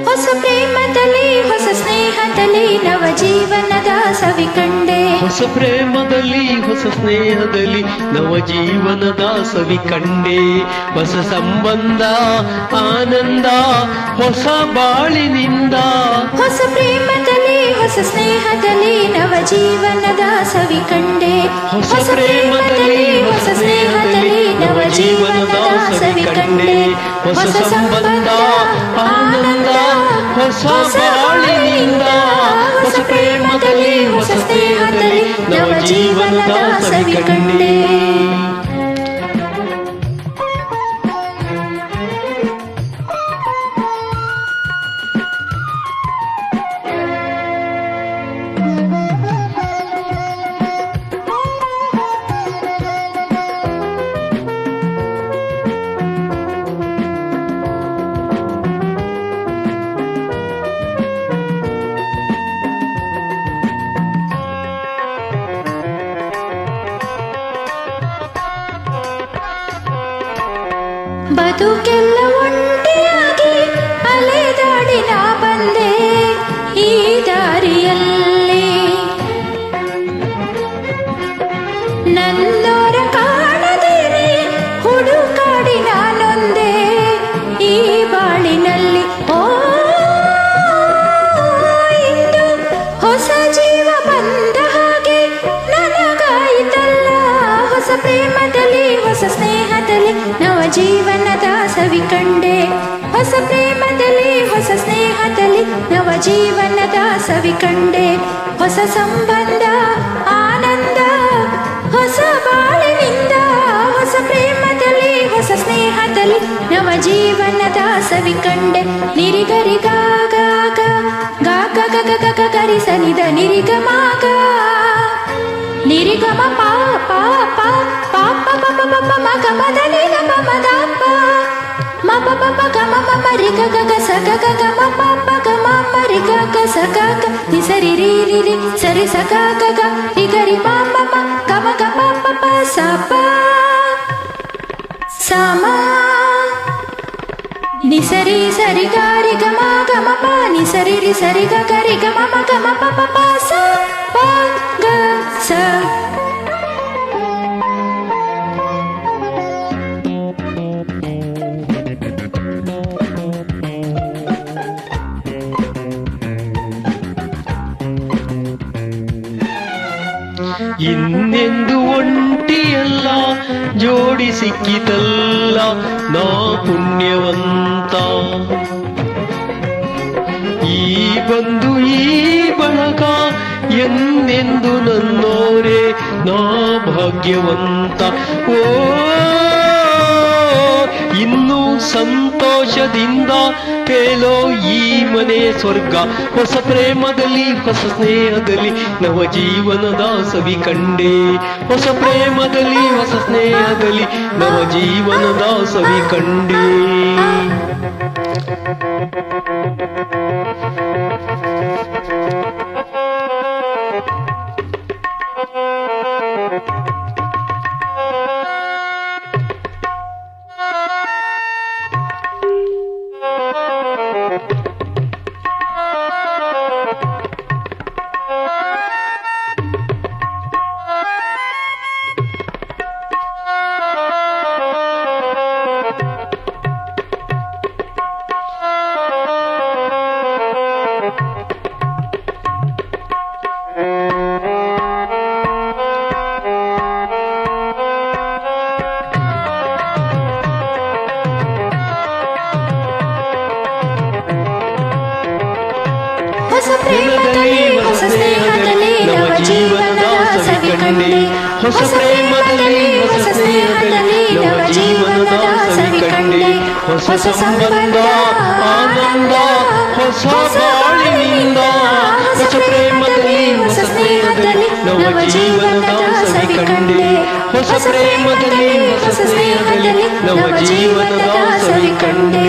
ಹೊಸ ಪ್ರೇಮದಲ್ಲಿ ಹೊಸ ಸ್ನೇಹದಲ್ಲಿ ನವ ಜೀವನದ ಸವಿ ಕಂಡೆ. ಹೊಸ ಪ್ರೇಮದಲ್ಲಿ ಹೊಸ ಸ್ನೇಹದಲ್ಲಿ ನವ ಜೀವನದ ಸವಿ ಕಂಡೆ. ಹೊಸ ಸಂಬಂಧ ಆನಂದ ಹೊಸ ಬಾಳಿನಿಂದ. ಹೊಸ ಪ್ರೇಮದಲ್ಲಿ ಹೊಸ ಸ್ನೇಹದಲ್ಲಿ ನವ ಜೀವನದ ಸವಿ ಕಂಡೆ. ಹೊಸ ಪ್ರೇಮದಲ್ಲಿ ಹೊಸ ಸ್ನೇಹದಲ್ಲಿ ನವ ಜೀವನದ ಸವಿ ಕಂಡೆ. ಹೊಸ ಸಂಬಂಧ ಆನಂದ ಹೊಸ ಬಾಳಿನಿಂದ. ಹೊಸ ಪ್ರೇಮದಲ್ಲಿ ಹೊಸ ಸ್ನೇಹದಲ್ಲಿ ನವ ಜೀವನದ ಸವಿ ಕಂಡೆ. ಬದುಕೆಲ್ಲ ಒಂಟಿಯಾಗಿ ಅಲೆದಾಡಿ ನಾ ಬಂದೆ ಈ ದಾರಿಯಲ್ಲಿ. ನನ್ನೋರ ಕಾಣದೇನೆ ಹುಡುಕಾಡಿ ನಾನೊಂದೇ ಈ ಬಾಳಿನಲ್ಲಿ. ಓ ಇಂದು ಹೊಸ ಜೀವ ಬಂದ ಹಾಗೆ ನನಗಾಯಿತಲ್ಲ. ಹೊಸ ಪ್ರೇಮದಲ್ಲಿ ಹೊಸ ಸ್ನೇಹದಲ್ಲಿ ನವ ಜೀವನದ ಸವಿ ಕಂಡೆ. ಹೊಸ ಪ್ರೇಮದಲ್ಲಿ ಹೊಸ ಸ್ನೇಹದಲ್ಲಿ ನವ ಜೀವನದ ಸವಿ ಕಂಡೆ. ಹೊಸ ಸಂಬಂಧ ಆನಂದ ಹೊಸ ಬಾಳಿನಿಂದ. ಹೊಸ ಪ್ರೇಮದಲ್ಲಿ ಹೊಸ ಸ್ನೇಹದಲ್ಲಿ ನವ ಜೀವನದ ಸವಿ ಕಂಡೆ. ನಿರಿಗರಿ ಗಾಗ ಗಾಗ ಗಗ ಗಗ ಗರಿ ಸನಿದ ನಿರಿಗಮಾಗ ನಿರಿಗಮ ಪಾ ಪಾ ಪಾ ಪಾಪ ಪಪ ಪಪ ಮಗ ಮದ ನಿಗ ಮದ ಪ ಮ ಪಪ ಪಗ ಮ ಮ ರಿ ಗ ಗ ಸ ಗ ಗ ಗ ಮ ಪ ಪ ಗ ಮ ಮ ರಿ ಗ ಗ ಸ ಗ ಗ ನಿ ಸರಿ ರಿ ರಿ ರಿ ಸರಿ ಸ ಗ ಗ ಗ ರಿ ಗ ರಿ ಪ ಮ ಮ ಗ ಮ ಗ ಪ ಪ ಪ ಸ ಪ ಸ ಮ ನಿ ಸರಿ ಸರಿ ಗ ರಿ ಗ ಮ ಗ ಮ ಪ ನಿ ಸರಿ ರಿ ಸರಿ ಗ ಗ ರಿ ಗ ಮ ಮ ಗ ಮ ಪ ಪ ಪ ಸ ಪ ಗ ಸ. ಇನ್ನೆಂದು ಒಂಟಿಯಲ್ಲ ಜೋಡಿ ಸಿಕ್ಕಿತಲ್ಲ ನಾ ಪುಣ್ಯವಂತ. ಈ ಬಂಧು ಈ ಬಳಗ ಎಂದೆಂದು ನನ್ನೋರೇ ನಾ ಭಾಗ್ಯವಂತ. ಓ ಇನ್ನು ಸಂತೋಷದಿಂದ ಕೇಳೋ ಈ ಮನೆ ಸ್ವರ್ಗ. ಹೊಸ ಪ್ರೇಮದಲ್ಲಿ ಹೊಸ ಸ್ನೇಹದಲ್ಲಿ ನವ ಜೀವನದ ಸವಿ ಕಂಡೆ. ಹೊಸ ಪ್ರೇಮದಲ್ಲಿ ಹೊಸ ಸ್ನೇಹದಲ್ಲಿ ನವ ಜೀವನದ ಸವಿ ಕಂಡೆ. ಹೊಸ ಪ್ರೇಮದಲ್ಲಿ ಹೊಸ ಸ್ನೇಹದಲ್ಲಿ ನವ ಜೀವನದ ಸವಿ ಕಂಡೆ. ಹೊಸ ಪ್ರೇಮದಲ್ಲಿ ಹೊಸ ಸ್ನೇಹದಲ್ಲಿ ನವ ಜೀವನದ ಸವಿ ಕಂಡೆ. ಹೊಸ ಸಂಬಂಧ ಆನಂದ ಹೊಸ ಹೊಸ ಪ್ರೇಮದಲ್ಲಿ ಹೊಸ ಸ್ನೇಹದಲ್ಲಿ ನವ ಜೀವನದ ಸವಿ ಕಂಡೆ ಹೊಸ ಪ್ರೇಮದಲ್ಲಿ ಹೊಸ ಸ್ನೇಹದಲ್ಲಿ ನವ ಜೀವನದ ಸವಿ ಕಂಡೆ